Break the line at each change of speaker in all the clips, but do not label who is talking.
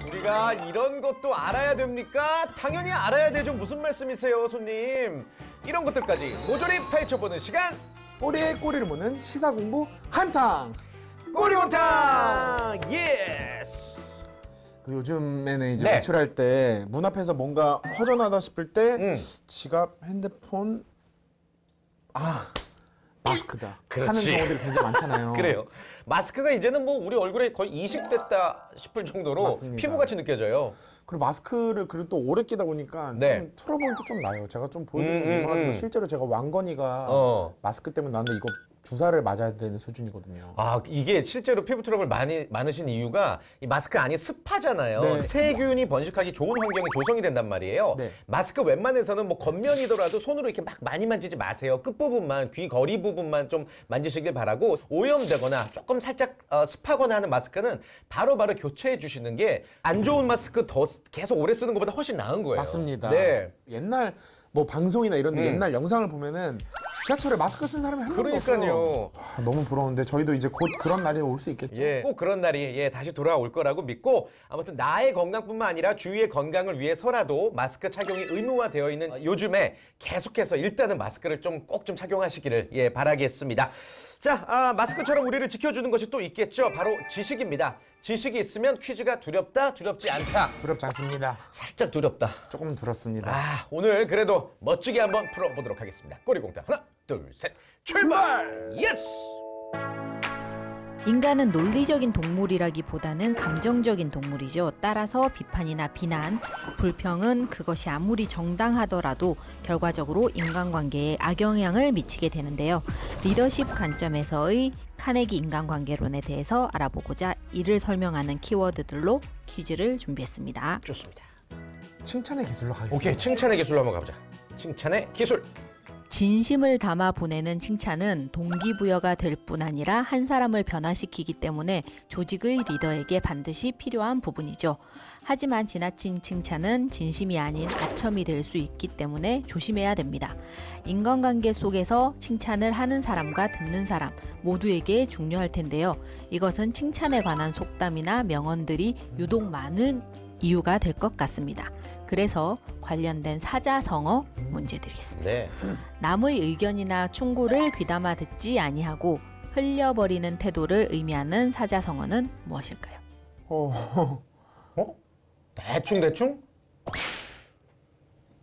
우리가 이런 것도 알아야 됩니까? 당연히 알아야 되죠. 무슨 말씀이세요, 손님? 이런 것들까지 모조리 파헤쳐보는 시간.
꼬리에 꼬리를 무는 시사 공부 한탕.
꼬리곰탕. 예스.
요즘에는 이제
네.
외출할 때 문 앞에서 뭔가 허전하다 싶을 때 지갑, 핸드폰, 마스크다 하는
그렇지.
경우들이 굉장히 많잖아요.
그래요. 마스크가 이제는 뭐 우리 얼굴에 거의 이식됐다 싶을 정도로
맞습니다.
피부같이 느껴져요.
그리고 마스크를 그래도 또 오래 끼다 보니까
네.
좀 틀어보기도 좀 나요. 제가 좀 보여드리면 유명하지만 실제로 제가 왕건이가 마스크 때문에 나는데 이거 주사를 맞아야 되는 수준이거든요.
아, 이게 실제로 피부 트러블 많으신 이유가 이 마스크 안이 습하잖아요.
네.
세균이 번식하기 좋은 환경이 조성이 된단 말이에요.
네.
마스크 웬만해서는 뭐 겉면이더라도 손으로 이렇게 막 많이 만지지 마세요. 끝부분만, 귀 거리 부분만 좀 만지시길 바라고, 오염되거나 조금 살짝 습하거나 하는 마스크는 바로바로 교체해 주시는 게 안 좋은 마스크 더 계속 오래 쓰는 것보다 훨씬 나은 거예요.
맞습니다.
네.
옛날 뭐 방송이나 이런 데 옛날 영상을 보면은 지하철에 마스크 쓴 사람이 한 명도 없어요.
그러니까요.
너무 부러운데 저희도 이제 곧 그런 날이 올 수 있겠죠.
예, 꼭 그런 날이 다시 돌아올 거라고 믿고, 아무튼 나의 건강뿐만 아니라 주위의 건강을 위해서라도 마스크 착용이 의무화되어 있는 요즘에 계속해서 일단은 마스크를 꼭 좀 착용하시기를 바라겠습니다. 자, 마스크처럼 우리를 지켜주는 것이 또 있겠죠. 바로 지식입니다. 지식이 있으면 퀴즈가 두렵다, 두렵지 않다.
두렵지 않습니다.
살짝 두렵다.
조금 두렵습니다.
오늘 그래도 멋지게 한번 풀어보도록 하겠습니다. 꼬리공탕 하나, 둘, 셋, 출발! 예스!
인간은 논리적인 동물이라기보다는 감정적인 동물이죠. 따라서 비판이나 비난, 불평은 그것이 아무리 정당하더라도 결과적으로 인간관계에 악영향을 미치게 되는데요. 리더십 관점에서의 카네기 인간관계론에 대해서 알아보고자 이를 설명하는 키워드들로 퀴즈를 준비했습니다.
좋습니다.
칭찬의 기술로 가겠습니다.
오케이, 칭찬의 기술로 한번 가보자. 칭찬의 기술.
진심을 담아 보내는 칭찬은 동기부여가 될 뿐 아니라 한 사람을 변화시키기 때문에 조직의 리더에게 반드시 필요한 부분이죠. 하지만 지나친 칭찬은 진심이 아닌 아첨이 될 수 있기 때문에 조심해야 됩니다. 인간관계 속에서 칭찬을 하는 사람과 듣는 사람 모두에게 중요할 텐데요. 이것은 칭찬에 관한 속담이나 명언들이 유독 많은 이유가 될 것 같습니다. 그래서 관련된 사자성어 문제 드리겠습니다.
네.
남의 의견이나 충고를 귀담아 듣지 아니하고 흘려버리는 태도를 의미하는 사자성어는 무엇일까요?
대충?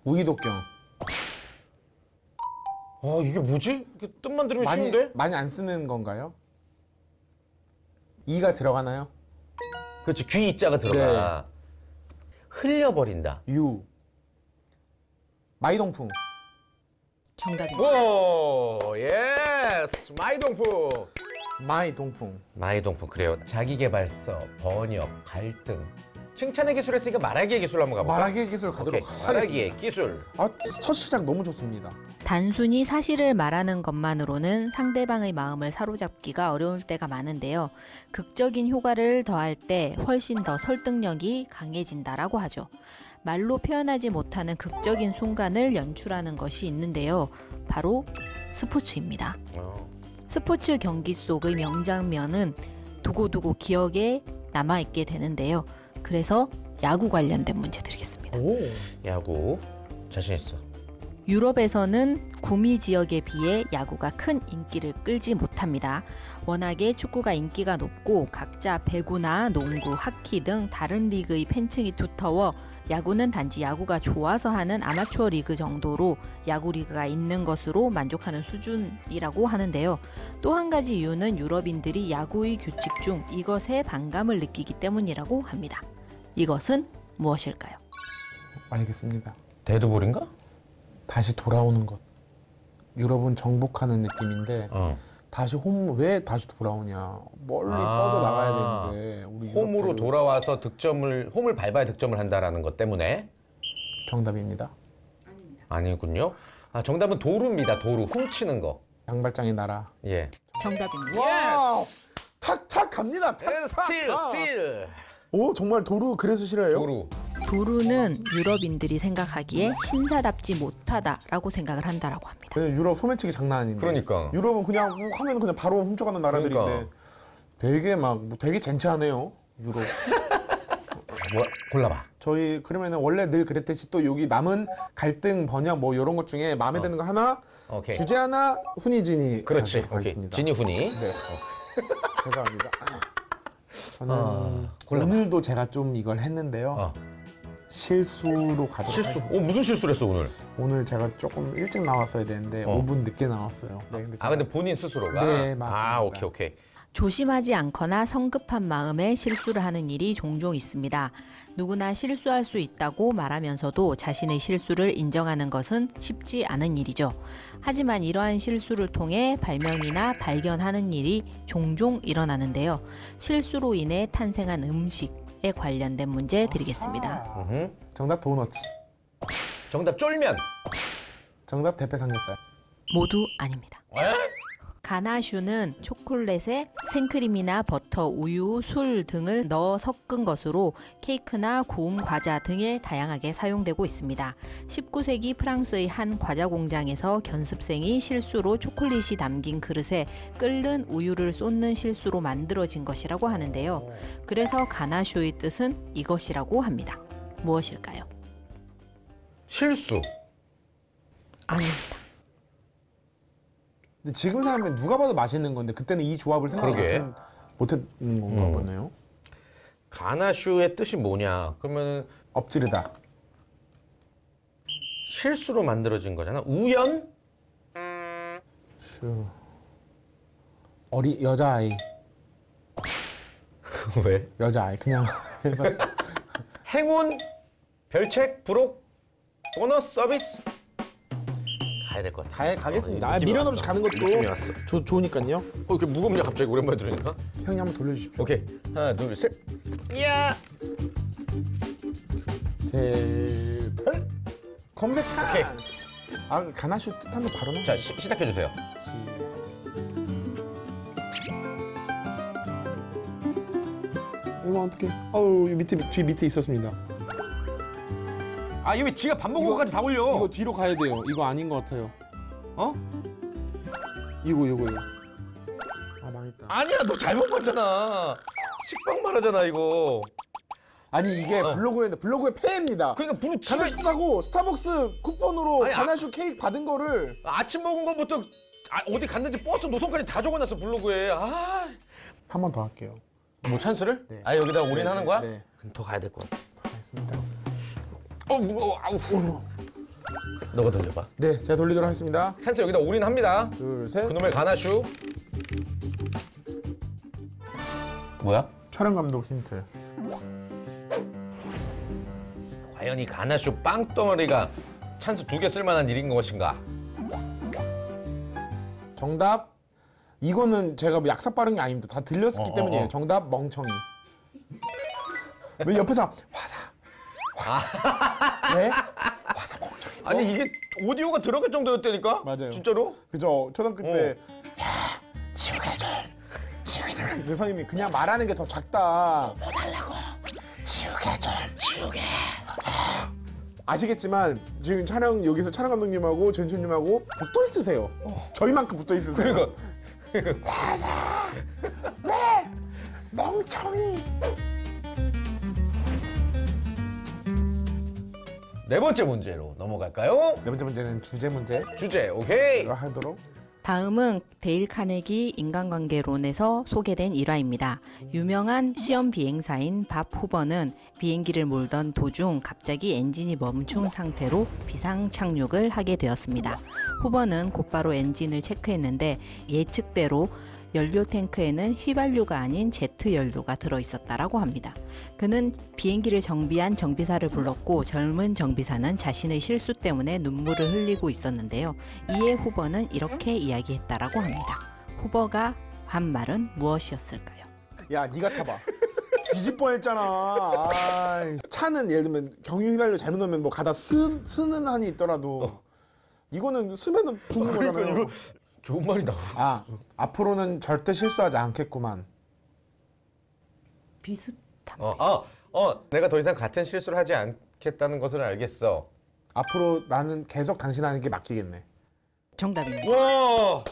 우이독경.
이게 뭐지? 이게 뜻만 들으면 쉬운데?
많이 안 쓰는 건가요? 이가 들어가나요?
그렇지, 귀 이자가 들어가. 흘려버린다.
유. 마이동풍.
정답입니다.
오, 예스! 마이동풍.
마이동풍.
마이동풍, 그래요. 자기계발서, 번역, 갈등. 칭찬의 기술 했으니까 말하기의 기술로 한번 가볼까?
말하기의 기술 가도록
오케이,
하겠습니다.
말하기의 기술.
첫 시작 너무 좋습니다.
단순히 사실을 말하는 것만으로는 상대방의 마음을 사로잡기가 어려울 때가 많은데요. 극적인 효과를 더할 때 훨씬 더 설득력이 강해진다라고 하죠. 말로 표현하지 못하는 극적인 순간을 연출하는 것이 있는데요. 바로 스포츠입니다. 스포츠 경기 속의 명장면은 두고두고 기억에 남아있게 되는데요. 그래서 야구 관련된 문제 드리겠습니다.
야구 자신 있어.
유럽에서는 구미 지역에 비해 야구가 큰 인기를 끌지 못합니다. 워낙에 축구가 인기가 높고 각자 배구나 농구, 하키 등 다른 리그의 팬층이 두터워 야구는 단지 야구가 좋아서 하는 아마추어 리그 정도로 야구 리그가 있는 것으로 만족하는 수준이라고 하는데요. 또 한 가지 이유는 유럽인들이 야구의 규칙 중 이것에 반감을 느끼기 때문이라고 합니다. 이것은 무엇일까요?
알겠습니다.
데드볼인가?
다시 돌아오는 것. 유럽은 정복하는 느낌인데 다시 왜 다시 돌아오냐. 멀리 뻗어 나가야 되는데 우리
홈으로
유럽대로-
돌아와서 홈을 밟아야 득점을 한다라는 것 때문에.
정답입니다.
아니군요. 정답은 도루입니다. 도루, 훔치는 거.
양발장의 나라.
예.
정답입니다.
와우! 탁탁 갑니다. 탁탁.
스틸.
오, 정말 도루 그래서 싫어해요?
도루.
도루는 유럽인들이 생각하기에 신사답지 못하다라고 생각을 한다라고 합니다.
왜냐면 유럽 소매치기 장난 아닌데.
그러니까.
유럽은 그냥 하면 그냥 바로 훔쳐가는 나라들인데
그러니까.
되게 되게 젠체하네요. 유럽.
뭐 골라봐.
저희 그러면은 원래 늘 그랬듯이 또 여기 남은 갈등 번역 뭐 이런 것 중에 마음에 드는 거 하나,
오케이.
주제 하나, 훈이진이
그렇지. 오케이.
하겠습니다.
진이 훈이.
네. 죄송합니다. 저는
골라봐.
오늘도 제가 좀 이걸 했는데요.
어.
실수로 가도록
실수.
하겠습니다.
무슨 실수를 했어 오늘?
오늘 제가 조금 일찍 나왔어야 되는데 5분 늦게 나왔어요. 네, 근데
근데 본인 스스로가.
네, 맞습니다.
아, 오케이.
조심하지 않거나 성급한 마음에 실수를 하는 일이 종종 있습니다. 누구나 실수할 수 있다고 말하면서도 자신의 실수를 인정하는 것은 쉽지 않은 일이죠. 하지만 이러한 실수를 통해 발명이나 발견하는 일이 종종 일어나는데요. 실수로 인해 탄생한 음식에 관련된 문제 드리겠습니다.
정답 도너츠.
정답 쫄면.
정답 대패 삼겹살.
모두 아닙니다.
에?
가나슈는 초콜릿에 생크림이나 버터, 우유, 술 등을 넣어 섞은 것으로 케이크나 구움 과자 등에 다양하게 사용되고 있습니다. 19세기 프랑스의 한 과자 공장에서 견습생이 실수로 초콜릿이 담긴 그릇에 끓는 우유를 쏟는 실수로 만들어진 것이라고 하는데요. 그래서 가나슈의 뜻은 이것이라고 합니다. 무엇일까요?
실수.
아닙니다.
근데 지금 생각하면 누가 봐도 맛있는 건데 그때는 이 조합을
그러게.
못했는 건가 보네요.
가나슈의 뜻이 뭐냐? 그러면
엎지르다.
실수로 만들어진 거잖아. 우연?
슈. 여자아이.
왜?
여자아이 그냥 해봤어.
행운? 별책? 부록? 보너스 서비스? 가야 될 것 같아.
가겠습니다.
느낌이
미련 없이
왔어.
가는
느낌이
것도
왔어.
좋으니까요.
이렇게 무겁냐 갑자기 오랜만에 들으니까?
형님 한번 돌려주십시오.
오케이. 하나, 둘, 셋. 이야!
제발 검색 찬스.
오케이.
아 가나슈 뜻하면 바로 나.
자, 시작해 주세요.
이거 어떻게? 어우 뒤 밑에 있었습니다.
아, 이거 지가 밥 먹은
이거-
거까지 다 올려.
이거 뒤로 가야 돼요. 이거 아닌 것 같아요.
어?
이거. 아 망했다.
아니야, 너 잘못 봤잖아. 식빵 말하잖아, 이거.
아니 이게 블로그의 폐해입니다.
그러니까 분명 지가
가나슈 뜻하고 스타벅스 쿠폰으로
아니,
가나슈 케이크 받은 거를
아침 먹은 거부터 어디 갔는지 버스 노선까지 다 적어놨어, 블로그에. 아,
한 번 더 할게요.
뭐 찬스를?
네.
아, 여기다 올인하는 거야?
네.
그럼 더 가야 될 것 같아.
알겠습니다.
무거워. 아우. 너가 돌려봐.
네, 제가 돌리도록 하겠습니다.
찬스 여기다 올인합니다.
둘, 셋.
그놈의 가나슈. 뭐야?
촬영 감독 힌트.
과연 이 가나슈 빵덩어리가 찬스 2개 쓸만한 일인 것인가?
정답. 이거는 제가 뭐 약삭 빠른 게 아닙니다. 다 들렸기 때문이에요. 정답 멍청이. 왜 옆에서 화사. 왜? 화사 멍청이.
아니 이게 오디오가 들어갈 정도였다니까?
맞아요.
진짜로?
그죠? 초등학교 때 지우개절. 그 선생님이 그냥 말하는 게 더 작다. 뭐 달라고? 지우개. 아시겠지만 지금 여기서 촬영 감독님하고 전주님하고 붙어 있으세요. 저희만큼 붙어 있으세요.
그러니까
화사. 왜? 멍청이.
네 번째 문제로 넘어갈까요?
네 번째 문제는 주제 문제
주제 오케이.
하도록.
다음은 데일 카네기 인간관계론에서 소개된 일화입니다. 유명한 시험 비행사인 밥 후버는 비행기를 몰던 도중 갑자기 엔진이 멈춘 상태로 비상 착륙을 하게 되었습니다. 후버는 곧바로 엔진을 체크했는데 예측대로 연료 탱크에는 휘발유가 아닌 제트 연료가 들어있었다라고 합니다. 그는 비행기를 정비한 정비사를 불렀고 젊은 정비사는 자신의 실수 때문에 눈물을 흘리고 있었는데요. 이에 후버는 이렇게 이야기했다라고 합니다. 후버가 한 말은 무엇이었을까요?
야, 네가 타봐. 뒤집 뻔했잖아. 차는 예를 들면 경유 휘발유 잘못 넣으면 뭐 가다 쓰는 한이 있더라도 이거는 쓰면은 죽는 거잖아요.
이거 좋은 말이다.
앞으로는 절대 실수하지 않겠구만.
비슷합니다.
내가 더 이상 같은 실수를 하지 않겠다는 것을 알겠어.
앞으로 나는 계속 당신한테 맡기겠네.
정답입니다.
와,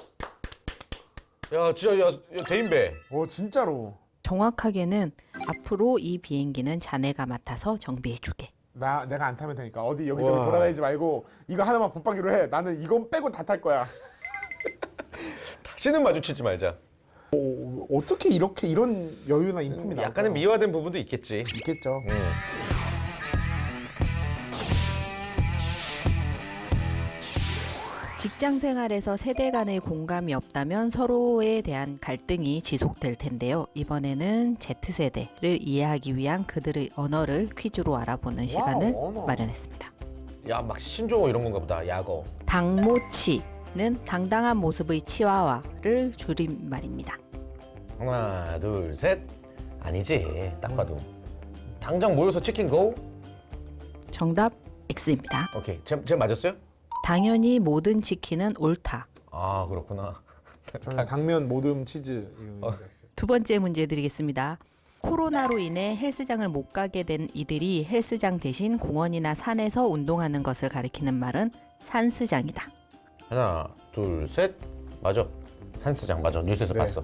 야 진짜 야 대인배.
진짜로.
정확하게는 앞으로 이 비행기는 자네가 맡아서 정비해주게.
내가 안 타면 되니까 어디 여기저기
와.
돌아다니지 말고 이거 하나만 붙박이로 해. 나는 이건 빼고 다 탈 거야.
다시는 마주치지 말자.
어떻게 이렇게 이런 여유나 인품이 나올까?
약간은 미화된 부분도 있겠지.
있겠죠.
직장 생활에서 세대 간의 공감이 없다면 서로에 대한 갈등이 지속될 텐데요. 이번에는 Z세대를 이해하기 위한 그들의 언어를 퀴즈로 알아보는 시간을
언어.
마련했습니다.
야, 막 신조어 이런 건가 보다. 약어.
당모치는 당당한 모습의 치와와를 줄임말입니다.
하나, 둘, 셋. 아니지. 딱 봐도. 당장 모여서 치킨 고?
정답 X입니다.
오케이. 제 맞았어요?
당연히 모든 치킨은 옳다.
아, 그렇구나.
저는 당면, 모듬, 치즈 이런 거 있어요.
두 번째 문제 드리겠습니다. 코로나로 인해 헬스장을 못 가게 된 이들이 헬스장 대신 공원이나 산에서 운동하는 것을 가리키는 말은 산스장이다.
하나, 둘, 셋. 맞아. 산스장 맞아. 뉴스에서
네.
봤어.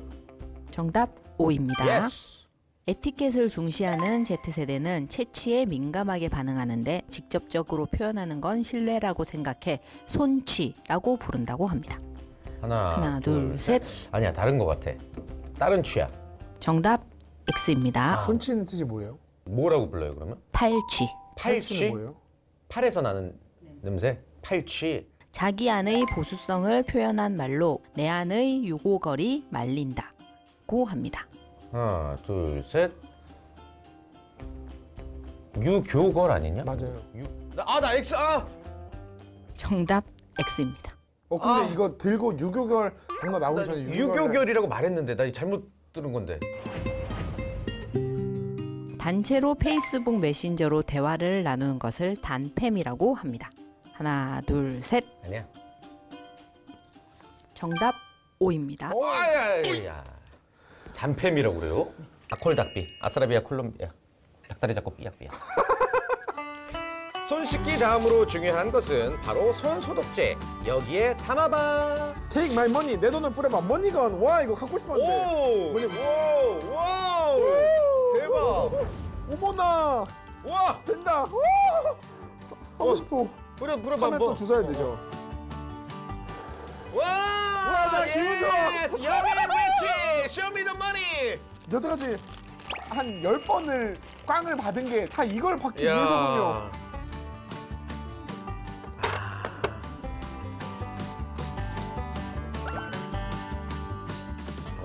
정답 O입니다.
예스.
에티켓을 중시하는 Z세대는 채취에 민감하게 반응하는데 직접적으로 표현하는 건 신뢰라고 생각해 손취라고 부른다고 합니다. 하나, 둘, 셋.
아니야, 다른 거 같아. 다른 취야.
정답 X입니다.
아.
손치는 뜻이 뭐예요?
뭐라고 불러요, 그러면?
팔취.
팔취?
손치는 뭐예요?
팔에서 나는 냄새? 팔취.
자기 안의 보수성을 표현한 말로 내 안의 유고걸이 말린다고 합니다.
하나, 둘, 셋. 유교걸 아니냐?
맞아요.
나 X. 아!
정답 X입니다.
근데
아.
이거 들고 유교결 정답 나오기 전에
유교결이라고 말했는데 나 잘못 들은 건데.
단체로 페이스북 메신저로 대화를 나누는 것을 단팸이라고 합니다. 하나, 둘, 셋.
아니야.
정답 O입니다.
아야. 단팸이라고 그래요? 아콜닭비, 아싸라비아 콜롬비아. 닭다리 잡고 삐약삐약. 손 씻기 다음으로 중요한 것은 바로 손 소독제. 여기에 담아봐.
Take my money. 내 돈을 뿌려봐. 머니건. 와 이거 갖고 싶었는데.
오!
뭐냐?
와우! 대박!
어머나.
와!
된다. 하고 싶어.
뿌려봐.
하면 또 주워야 되죠.
와!
나 기분 좋아.
예스! 여기 리치! Show me the money!
여태까지 한 10번을 꽝을 받은 게 다 이걸 받기 위해서군요.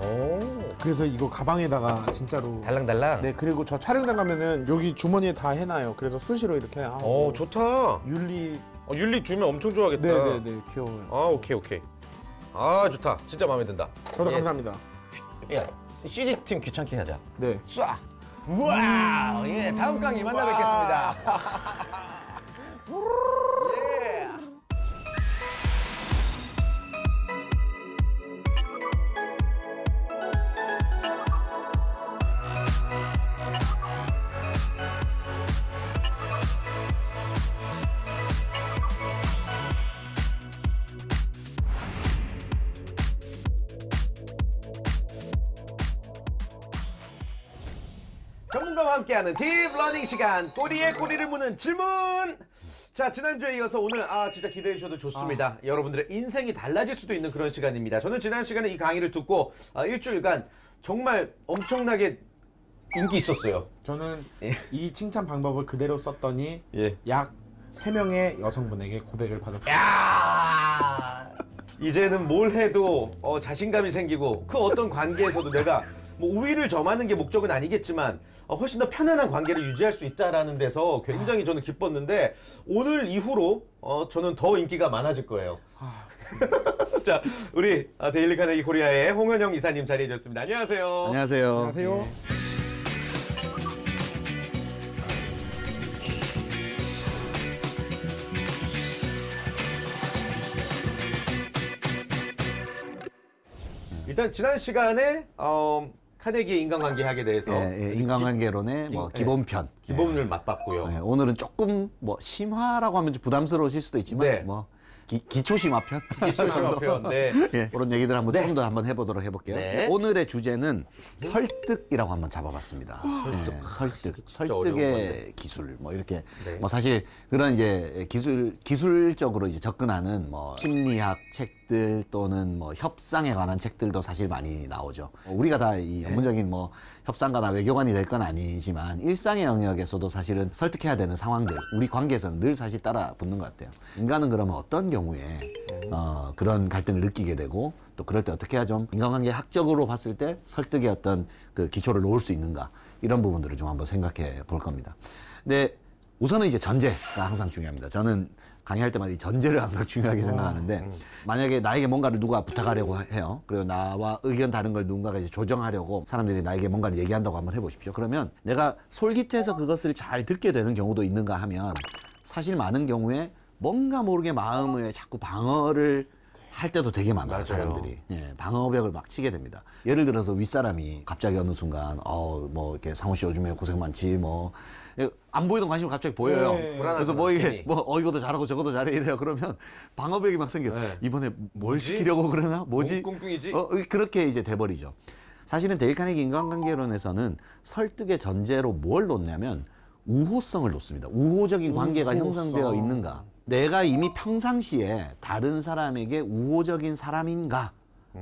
오,
그래서 이거 가방에다가 진짜로.
달랑달랑.
네, 그리고 저 촬영장 가면은 여기 주머니에 다 해놔요. 그래서 수시로 이렇게.
오, 좋다.
윤리.
윤리 주면 엄청 좋아하겠다.
네네네, 귀여워요.
아, 오케이. 아, 좋다. 진짜 마음에 든다.
저도
예.
감사합니다.
야, CG 팀 귀찮게 하자.
네.
쏴. 와우. 예, 다음 강의 만나 뵙겠습니다. 예. 전문가와 함께하는 딥 러닝 시간. 꼬리에 꼬리를 무는 질문. 자, 지난주에 이어서 오늘 진짜 기대해 주셔도 좋습니다. 여러분들의 인생이 달라질 수도 있는 그런 시간입니다. 저는 지난 시간에 이 강의를 듣고 일주일간 정말 엄청나게 인기 있었어요.
저는
예.
이 칭찬 방법을 그대로 썼더니
예.
약 3명의 여성분에게 고백을 받았습니다.
야! 이제는 뭘 해도 자신감이 생기고 그 어떤 관계에서도 내가 뭐 우위를 점하는 게 목적은 아니겠지만 훨씬 더 편안한 관계를 유지할 수 있다라는 데서 굉장히 저는 기뻤는데 오늘 이후로 저는 더 인기가 많아질 거예요. 자, 우리 데일리 카네기 코리아의 홍현영 이사님 자리해 주셨습니다. 안녕하세요.
안녕하세요.
안녕하세요.
일단 지난 시간에 카네기의 인간관계학에 대해서
인간관계론의 뭐
기-
기본편.
기본을 맛봤고요.
오늘은 조금 뭐 심화라고 하면 좀 부담스러우실 수도 있지만
네.
뭐 기초심화편
기초심화편. 네.
예, 그런 얘기들 한번 좀 더 한번 해보도록 해볼게요.
네.
오늘의 주제는 설득이라고 한번 잡아봤습니다. 설득의 기술, 뭐 이렇게
네.
뭐 사실 그런 이제 기술적으로 이제 접근하는 뭐 심리학 책들 또는 뭐 협상에 관한 책들도 사실 많이 나오죠. 우리가 다 이 전문적인 뭐 협상가나 외교관이 될 건 아니지만 일상의 영역에서도 사실은 설득해야 되는 상황들, 우리 관계에서는 늘 사실 따라 붙는 것 같아요. 인간은 그러면 어떤 경우에 그런 갈등을 느끼게 되고 또 그럴 때 어떻게 해야 좀 인간관계 학적으로 봤을 때 설득의 어떤 그 기초를 놓을 수 있는가, 이런 부분들을 좀 한번 생각해 볼 겁니다. 근데 우선은 이제 전제가 항상 중요합니다. 저는 강의할 때마다 이 전제를 항상 중요하게 생각하는데, 만약에 나에게 뭔가를 누가 부탁하려고 해요. 그리고 나와 의견 다른 걸 누군가가 이제 조정하려고 사람들이 나에게 뭔가를 얘기한다고 한번 해보십시오. 그러면 내가 솔깃해서 그것을 잘 듣게 되는 경우도 있는가 하면, 사실 많은 경우에 뭔가 모르게 마음에 자꾸 방어를 할 때도 되게 많아요.
맞아요.
사람들이. 예, 방어벽을 막 치게 됩니다. 예를 들어서 윗사람이 갑자기 어느 순간 뭐 이렇게 상호 씨 요즘에 고생 많지 뭐 안 보이던 관심을 갑자기 보여요.
네.
그래서 뭐 이게
괜히.
뭐 이것도 잘하고 저것도 잘해 이래요. 그러면 방어벽이 막 생겨.
네.
이번에 뭘
뭐지?
시키려고 그러나? 뭐지?
꿍꿍이지?
그렇게 이제 돼버리죠. 사실은 데일 카네기 인간관계론에서는 설득의 전제로 뭘 놓냐면 우호성을 놓습니다. 우호적인 관계가
우호성.
형성되어 있는가. 내가 이미 평상시에 다른 사람에게 우호적인 사람인가?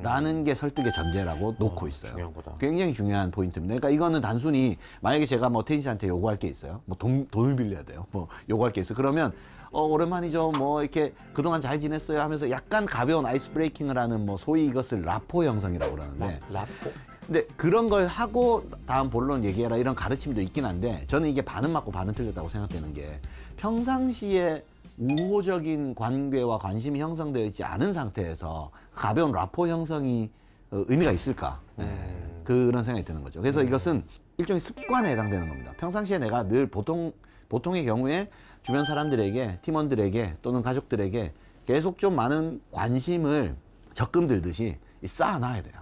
라는 게 설득의 전제라고 놓고 있어요.
중요한 거다.
굉장히 중요한 포인트입니다. 그러니까 이거는 단순히 만약에 제가 뭐 태진 씨한테 요구할 게 있어요. 뭐 돈을 빌려야 돼요. 뭐 요구할 게 있어요. 그러면 오랜만이죠. 뭐 이렇게 그동안 잘 지냈어요 하면서 약간 가벼운 아이스 브레이킹을 하는 뭐 소위 이것을 라포 형성이라고 그러는데,
라포?
근데 그런 걸 하고 다음 본론 얘기해라 이런 가르침도 있긴 한데, 저는 이게 반은 맞고 반은 틀렸다고 생각되는 게, 평상시에 우호적인 관계와 관심이 형성되어 있지 않은 상태에서 가벼운 라포 형성이 의미가 있을까? 그런 생각이 드는 거죠. 그래서 이것은 일종의 습관에 해당되는 겁니다. 평상시에 내가 늘 보통의 경우에 주변 사람들에게, 팀원들에게 또는 가족들에게 계속 좀 많은 관심을 적금 들듯이 쌓아놔야 돼요.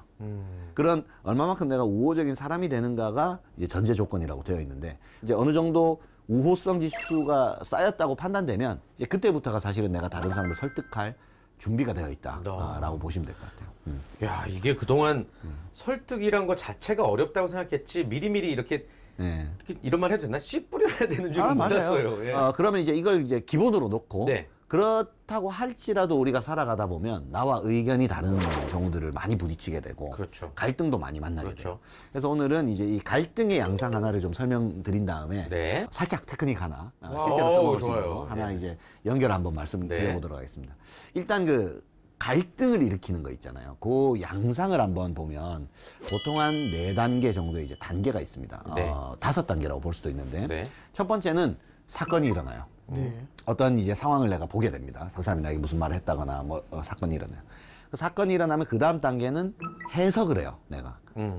그런 얼마만큼 내가 우호적인 사람이 되는가가 이제 전제 조건이라고 되어 있는데, 이제 어느 정도 우호성 지수가 쌓였다고 판단되면 이제 그때부터가 사실은 내가 다른 사람을 설득할 준비가 되어 있다라고 보시면 될 것 같아요.
야, 이게 그동안 설득이란 거 자체가 어렵다고 생각했지, 미리미리 이렇게
네.
이런 말 해도 되나? 씨 뿌려야 되는 줄은 몰랐어요. 예.
그러면 이제 이걸 이제 기본으로 놓고,
네.
그렇다고 할지라도 우리가 살아가다 보면 나와 의견이 다른 경우들을 많이 부딪히게 되고,
그렇죠.
갈등도 많이 만나게
그렇죠.
돼요. 그래서 오늘은 이제 이 갈등의 양상 하나를 좀 설명드린 다음에
네.
살짝 테크닉 하나
와,
실제로 써먹을 수
좋아요.
있는 거 하나
네.
이제 연결 한번 말씀드려보도록 하겠습니다. 일단 그 갈등을 일으키는 거 있잖아요. 그 양상을 한번 보면 보통 한 4단계 정도의 이제 단계가 있습니다.
네.
5단계라고 볼 수도 있는데,
네.
첫 번째는 사건이 일어나요.
네.
어떤 이제 상황을 내가 보게 됩니다. 그 사람이 나에게 무슨 말을 했다거나 뭐 사건이 일어나요. 그 사건이 일어나면 그 다음 단계는 해석을 해요. 내가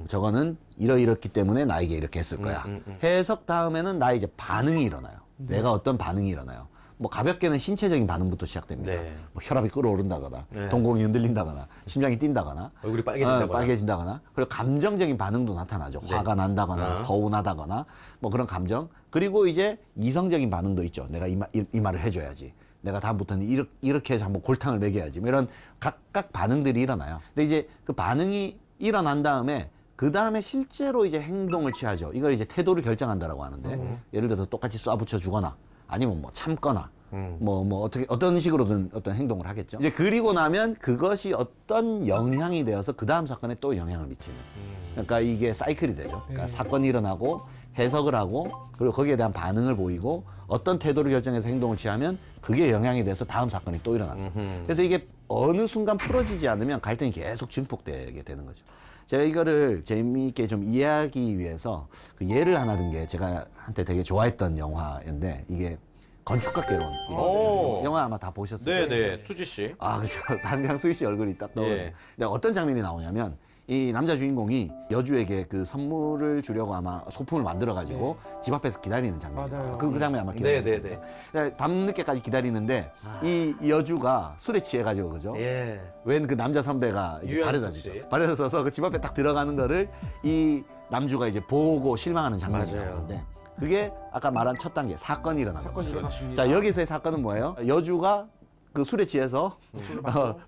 저거는 이러이렇기 때문에 나에게 이렇게 했을 거야. 해석 다음에는 나의 이제 반응이 일어나요. 내가 어떤 반응이 일어나요. 뭐 가볍게는 신체적인 반응부터 시작됩니다.
네.
뭐 혈압이 끓어오른다거나,
네.
동공이 흔들린다거나, 심장이 뛴다거나,
얼굴이 빨개진다거나.
빨개진다거나, 그리고 감정적인 반응도 나타나죠.
네.
화가 난다거나, 서운하다거나, 뭐 그런 감정. 그리고 이제 이성적인 반응도 있죠. 내가 이 말을 해줘야지. 내가 다음부터는 이렇게 해서 한번 골탕을 먹여야지. 뭐 이런 각각 반응들이 일어나요. 근데 이제 그 반응이 일어난 다음에 그 다음에 실제로 이제 행동을 취하죠. 이걸 이제 태도를 결정한다라고 하는데, 예를 들어서 똑같이 쏴붙여 주거나, 아니면 뭐 참거나, 어떤 식으로든 어떤 행동을 하겠죠. 이제 그리고 나면 그것이 어떤 영향이 되어서 그 다음 사건에 또 영향을 미치는. 그러니까 이게 사이클이 되죠. 그러니까 사건이 일어나고 해석을 하고, 그리고 거기에 대한 반응을 보이고, 어떤 태도를 결정해서 행동을 취하면 그게 영향이 돼서 다음 사건이 또 일어났어요. 그래서 이게 어느 순간 풀어지지 않으면 갈등이 계속 증폭되게 되는 거죠. 제가 이거를 재미있게 좀 이해하기 위해서 그 예를 하나 든 게, 제가 한때 되게 좋아했던 영화인데, 이게 건축학개론.
오.
영화 아마 다 보셨을 거예요.
네네. 수지 씨.
아, 그죠. 한강수희 씨 얼굴이 딱 떠오르네.
예.
근데 어떤 장면이 나오냐면, 이 남자 주인공이 여주에게 그 선물을 주려고 아마 소품을 만들어가지고 집 앞에서 기다리는 장면이에요.
맞아요.
그 장면 아마 기억나요.
네네네.
밤늦게까지 기다리는데, 이 여주가 술에 취해가지고, 그죠?
예.
웬 그 남자 선배가 이제
유현수
발에다
씨.
주죠. 발에다 서서 그 집 앞에 딱 들어가는 거를 이 남주가 이제 보고 실망하는 장면이
맞아요.
나오는데, 그게 아까 말한 첫 단계, 사건이 일어나는
사건이
거예요.
일어났습니다.
자, 여기서의 사건은 뭐예요? 여주가 그 술에 취해서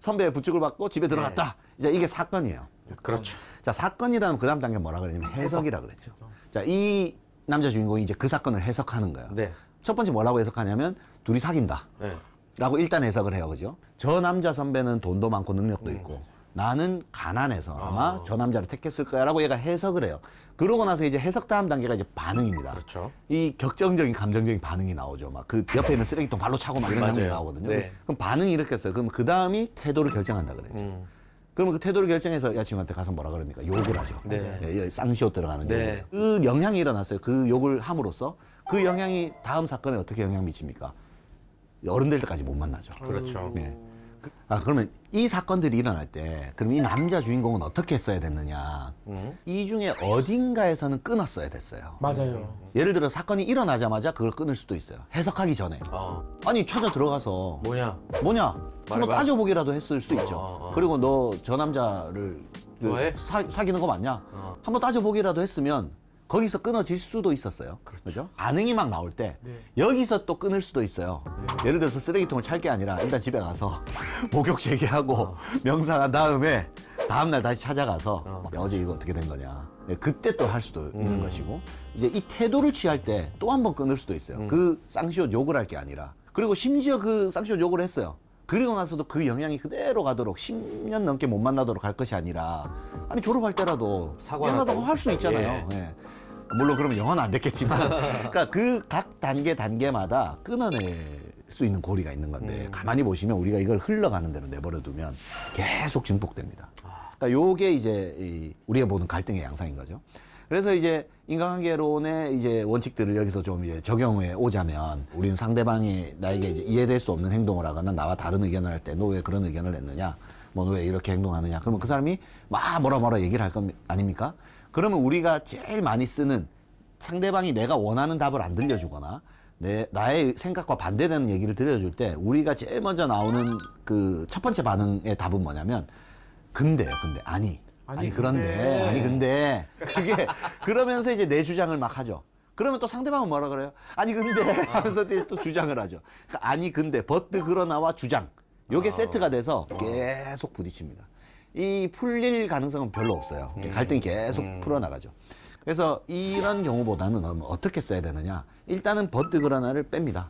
선배의 부축을 받고 집에 들어갔다. 이제 이게 사건이에요.
그렇죠.
자, 사건이라면 그 다음 단계 뭐라 그러냐면 해석이라 그랬죠. 자, 이 남자 주인공이 이제 그 사건을 해석하는 거예요.
네.
첫 번째 뭐라고 해석하냐면 둘이 사귄다.
네.
라고 일단 해석을 해요. 그죠? 저 남자 선배는 돈도 많고 능력도 있고 나는 가난해서 아마 저 남자를 택했을 거야 라고 얘가 해석을 해요. 그러고 나서 이제 해석 다음 단계가 이제 반응입니다.
그렇죠.
이 격정적인 감정적인 반응이 나오죠. 막 그 옆에 있는 쓰레기통 발로 차고 막 이런
맞아요.
장면이 나오거든요.
네.
그럼 반응이 이렇게 했어요. 그럼 그 다음이 태도를 결정한다 그랬죠. 그러면 그 태도를 결정해서 여자친구한테 가서 뭐라 그럽니까? 욕을 하죠.
네.
예, 쌍시옷 들어가는
네.
욕을. 그 영향이 일어났어요. 그 욕을 함으로써 그 영향이 다음 사건에 어떻게 영향 미칩니까? 어른 될 때까지 못 만나죠.
그렇죠.
예. 그러면 이 사건들이 일어날 때 그럼 이 남자 주인공은 어떻게 했어야 됐느냐? 이 중에 어딘가에서는 끊었어야 됐어요.
맞아요.
예를 들어 사건이 일어나자마자 그걸 끊을 수도 있어요. 해석하기 전에. 아니 찾아 들어가서
뭐냐?
한번
말해봐.
따져보기라도 했을 수 있죠. 그리고 너 저 남자를
좋아해?
사귀는 거 맞냐? 한번 따져보기라도 했으면 거기서 끊어질 수도 있었어요. 그렇죠? 반응이 막 나올 때 여기서 또 끊을 수도 있어요. 예를 들어서 쓰레기통을 찰 게 아니라 일단 집에 가서 목욕 제기하고 명상한 다음에 다음날 다시 찾아가서 야, 어제 이거 어떻게 된 거냐. 네, 그때 또 할 수도 있는 것이고 이제 이 태도를 취할 때 또 한 번 끊을 수도 있어요. 그 쌍시옷 욕을 할 게 아니라 그리고 심지어 그 쌍시옷 욕을 했어요. 그리고 나서도 그 영향이 그대로 가도록 10년 넘게 못 만나도록 할 것이 아니라 아니 졸업할 때라도
사과하고.
미안하다고 할 수 있잖아요. 예. 물론 그러면 영어는 안 됐겠지만 그러니까 그 각 단계마다 끊어낼 수 있는 고리가 있는 건데 가만히 보시면 우리가 이걸 흘러가는 대로 내버려 두면 계속 증폭됩니다. 그러니까 요게 이제 우리가 보는 갈등의 양상인 거죠. 그래서 이제 인간관계론의 이제 원칙들을 여기서 좀 이제 적용해 오자면 우리는 상대방이 나에게 이제 이해될 수 없는 행동을 하거나 나와 다른 의견을 할 때 너 왜 그런 의견을 냈느냐 뭐 너 왜 이렇게 행동하느냐 그러면 그 사람이 막 뭐라 얘기를 할 거 아닙니까? 그러면 우리가 제일 많이 쓰는 상대방이 내가 원하는 답을 안 들려주거나 나의 생각과 반대되는 얘기를 들려줄 때 우리가 제일 먼저 나오는 그 첫 번째 반응의 답은 뭐냐면 근데요 근데 아니 그런데 아니 근데 그게 그러면서 이제 내 주장을 막 하죠. 그러면 또 상대방은 뭐라 그래요? 아니 근데 하면서 또 주장을 하죠. 그러니까 아니 근데 버트 그러나와 주장 요게 세트가 돼서 계속 부딪힙니다. 이 풀릴 가능성은 별로 없어요. 갈등이 계속 풀어나가죠. 그래서 이런 경우보다는 어떻게 써야 되느냐? 일단은 버트 그러나를 뺍니다.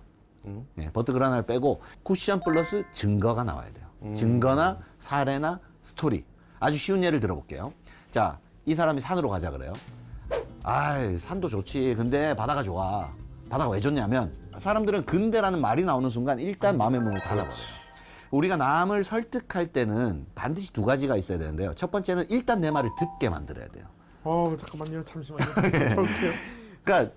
예, 버트 그러나를 빼고 쿠션 플러스 증거가 나와야 돼요. 증거나 사례나 스토리. 아주 쉬운 예를 들어볼게요. 자, 이 사람이 산으로 가자 그래요. 아이, 산도 좋지. 근데 바다가 좋아. 바다가 왜 좋냐면 사람들은 근데라는 말이 나오는 순간 일단 마음의 문을 닫아버려요. 우리가 남을 설득할 때는 반드시 두 가지가 있어야 되는데요. 첫 번째는 일단 내 말을 듣게 만들어야 돼요.
잠깐만요. 잠시만요. 볼게요.
그러니까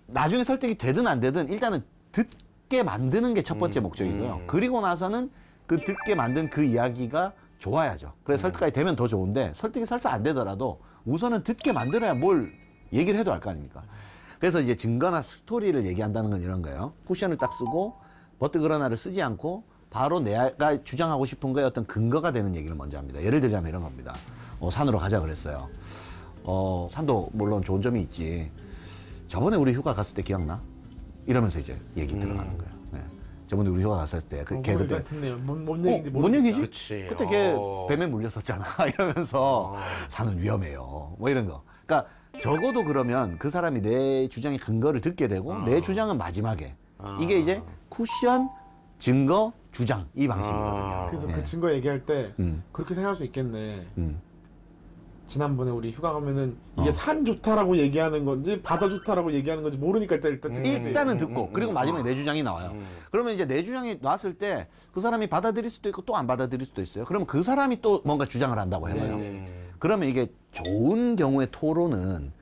나중에 설득이 되든 안 되든 일단은 듣게 만드는 게 첫 번째 목적이고요. 그리고 나서는 그 듣게 만든 그 이야기가 좋아야죠. 그래서 설득이 되면 더 좋은데 설득이 설사 안 되더라도 우선은 듣게 만들어야 뭘 얘기를 해도 할 거 아닙니까? 그래서 이제 증거나 스토리를 얘기한다는 건 이런 거예요. 쿠션을 딱 쓰고 버트 그러나를 쓰지 않고 바로 내가 주장하고 싶은 거에 어떤 근거가 되는 얘기를 먼저 합니다. 예를 들자면 이런 겁니다. 산으로 가자 그랬어요. 산도 물론 좋은 점이 있지. 저번에 우리 휴가 갔을 때 기억나? 이러면서 이제 얘기 들어가는 거예요. 네. 저번에 우리 휴가 갔을 때 걔 그때
같은데요. 뭔 얘기인지
뭔 얘기지?
그치.
그때 걔 뱀에 물렸었잖아. 이러면서 산은 위험해요. 뭐 이런 거. 그러니까 적어도 그러면 그 사람이 내 주장의 근거를 듣게 되고 내 주장은 마지막에 이게 이제 쿠션, 증거, 주장 이 방식이거든요.
그래서
예.
그 증거 얘기할 때 그렇게 생각할 수 있겠네. 지난번에 우리 휴가 가면은 이게 산 좋다라고 얘기하는 건지 바다 좋다라고 얘기하는 건지 모르니까
일단은 듣고 그리고 마지막에 내 주장이 나와요. 그러면 이제 내 주장이 나왔을 때 그 사람이 받아들일 수도 있고 또 안 받아들일 수도 있어요. 그러면 그 사람이 또 뭔가 주장을 한다고 해봐요. 그러면 이게 좋은 경우의 토론은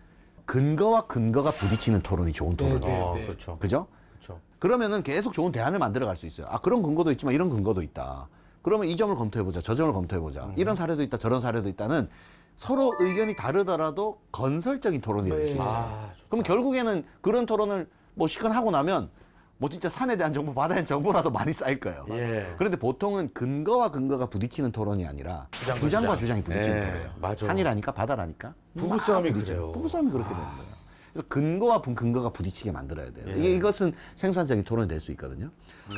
근거와 근거가 부딪히는 토론이 좋은 토론이에요.
그렇죠.
그죠?
그렇죠.
그러면은 계속 좋은 대안을 만들어 갈 수 있어요. 아, 그런 근거도 있지만 이런 근거도 있다. 그러면 이 점을 검토해보자. 저 점을 검토해보자. 이런 사례도 있다. 저런 사례도 있다는 서로 의견이 다르더라도 건설적인 토론이 될 수 있어요. 그럼 결국에는 그런 토론을 뭐 시간하고 나면 뭐 진짜 산에 대한 정보, 바다에 대한 정보라도 많이 쌓일 거예요.
예.
그런데 보통은 근거와 근거가 부딪히는 토론이 아니라 주장과 주장이 부딪히는
예,
토론이에요.
맞아.
산이라니까 바다라니까
부부싸움이
막 부딪혀요.
그래요.
부부싸움이 그렇게 되는 거예요. 그래서 근거와 근거가 부딪히게 만들어야 돼요.
예.
이것은 생산적인 토론이 될 수 있거든요.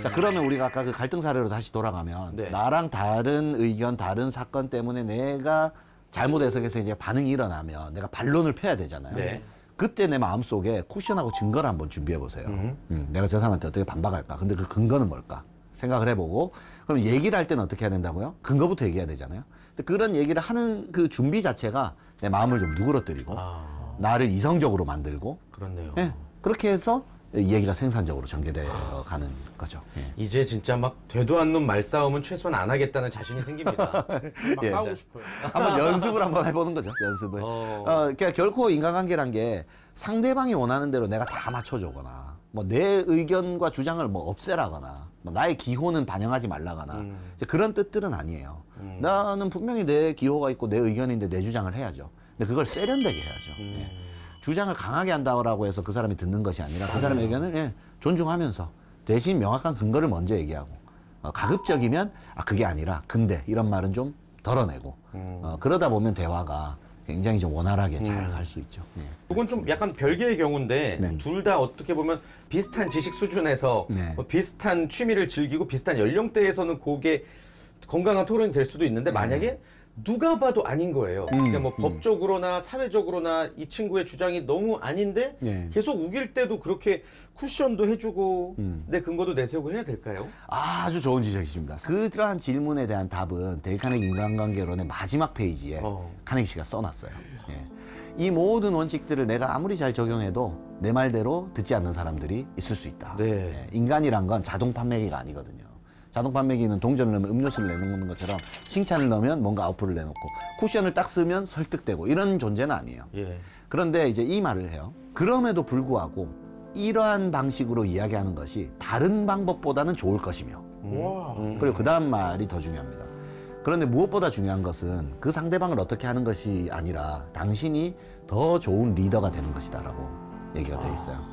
자, 그러면 우리가 아까 그 갈등 사례로 다시 돌아가면
네.
나랑 다른 의견, 다른 사건 때문에 내가 잘못 해석해서 이제 반응이 일어나면 내가 반론을 펴야 되잖아요.
네.
그때 내 마음속에 쿠션하고 증거를 한번 준비해 보세요. 내가 저 사람한테 어떻게 반박할까? 근데 그 근거는 뭘까? 생각을 해보고 그럼 얘기를 할 때는 어떻게 해야 된다고요? 근거부터 얘기해야 되잖아요. 근데 그런 얘기를 하는 그 준비 자체가 내 마음을 좀 누그러뜨리고 나를 이성적으로 만들고
그렇네요.
예, 그렇게 해서 이 얘기가 생산적으로 전개되어 가는 거죠. 예.
이제 진짜 막 되도 않는 말싸움은 최소한 안 하겠다는 자신이 생깁니다.
막
예.
싸우고 싶어요.
한번 연습을 한번 해보는 거죠. 연습을. 그러니까 결코 인간관계란 게 상대방이 원하는 대로 내가 다 맞춰주거나 뭐 내 의견과 주장을 뭐 없애라거나 뭐 나의 기호는 반영하지 말라거나 이제 그런 뜻들은 아니에요. 나는 분명히 내 기호가 있고 내 의견인데 내 주장을 해야죠. 근데 그걸 세련되게 해야죠. 예. 주장을 강하게 한다고 해서 그 사람이 듣는 것이 아니라 그 사람의 의견을 예, 존중하면서 대신 명확한 근거를 먼저 얘기하고 가급적이면 그게 아니라 근데 이런 말은 좀 덜어내고 그러다 보면 대화가 굉장히 좀 원활하게 잘 갈 수 있죠. 예.
이건 좀 약간 별개의 경우인데
네.
둘 다 어떻게 보면 비슷한 지식 수준에서
네.
뭐 비슷한 취미를 즐기고 비슷한 연령대에서는 그게 건강한 토론이 될 수도 있는데 만약에 누가 봐도 아닌 거예요. 그러니까 뭐 법적으로나 사회적으로나 이 친구의 주장이 너무 아닌데
네.
계속 우길 때도 그렇게 쿠션도 해주고 내 근거도 내세우고 해야 될까요?
아주 좋은 지적이십니다. 그러한 질문에 대한 답은 데일 카네기 인간관계론의 마지막 페이지에 카네기 씨가 써놨어요. 예. 이 모든 원칙들을 내가 아무리 잘 적용해도 내 말대로 듣지 않는 사람들이 있을 수 있다.
네.
예. 인간이란 건 자동 판매기가 아니거든요. 자동 판매기는 동전을 넣으면 음료수를 내놓는 것처럼 칭찬을 넣으면 뭔가 아웃풋을 내놓고 쿠션을 딱 쓰면 설득되고 이런 존재는 아니에요.
예.
그런데 이제 이 말을 해요. 그럼에도 불구하고 이러한 방식으로 이야기하는 것이 다른 방법보다는 좋을 것이며
와.
그리고 그 다음 말이 더 중요합니다. 그런데 무엇보다 중요한 것은 그 상대방을 어떻게 하는 것이 아니라 당신이 더 좋은 리더가 되는 것이다 라고 얘기가 돼 있어요.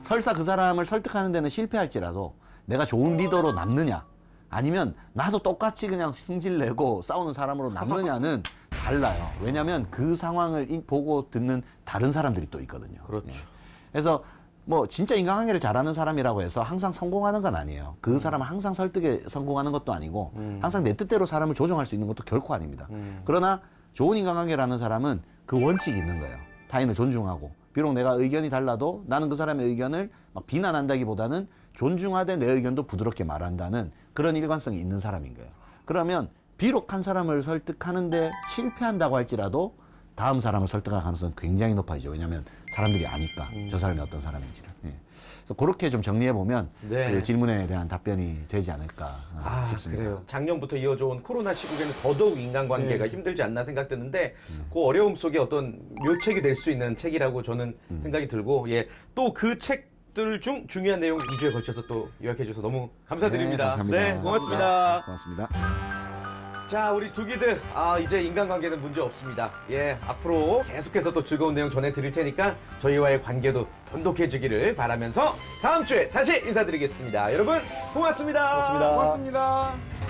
설사 그 사람을 설득하는 데는 실패할지라도 내가 좋은 리더로 남느냐 아니면 나도 똑같이 그냥 승질내고 싸우는 사람으로 남느냐는 달라요. 왜냐하면 그 상황을 보고 듣는 다른 사람들이 또 있거든요.
그렇죠.
예. 그래서 뭐 진짜 인간관계를 잘하는 사람이라고 해서 항상 성공하는 건 아니에요. 그 사람은 항상 설득에 성공하는 것도 아니고 항상 내 뜻대로 사람을 조종할 수 있는 것도 결코 아닙니다. 그러나 좋은 인간관계를 하는 사람은 그 원칙이 있는 거예요. 타인을 존중하고 비록 내가 의견이 달라도 나는 그 사람의 의견을 막 비난한다기보다는 존중하되 내 의견도 부드럽게 말한다는 그런 일관성이 있는 사람인 거예요. 그러면 비록 한 사람을 설득하는데 실패한다고 할지라도 다음 사람을 설득할 가능성은 굉장히 높아지죠. 왜냐하면 사람들이 아니까 저 사람이 어떤 사람인지를. 예. 그래서 그렇게 좀 정리해 보면
네.
그 질문에 대한 답변이 되지 않을까 싶습니다.
그래요. 작년부터 이어져 온 코로나 시국에는 더더욱 인간관계가 힘들지 않나 생각드는데 그 어려움 속에 어떤 묘책이 될 수 있는 책이라고 저는 생각이 들고 예, 또 그 책들 중 중요한 내용 2주에 걸쳐서 또 요약해 주셔서 너무 감사드립니다.
네, 감사합니다.
네, 고맙습니다.
고맙습니다.
자, 우리 두기들 이제 인간관계는 문제 없습니다. 예, 앞으로 계속해서 또 즐거운 내용 전해드릴 테니까 저희와의 관계도 돈독해지기를 바라면서 다음 주에 다시 인사드리겠습니다. 여러분 고맙습니다.
고맙습니다.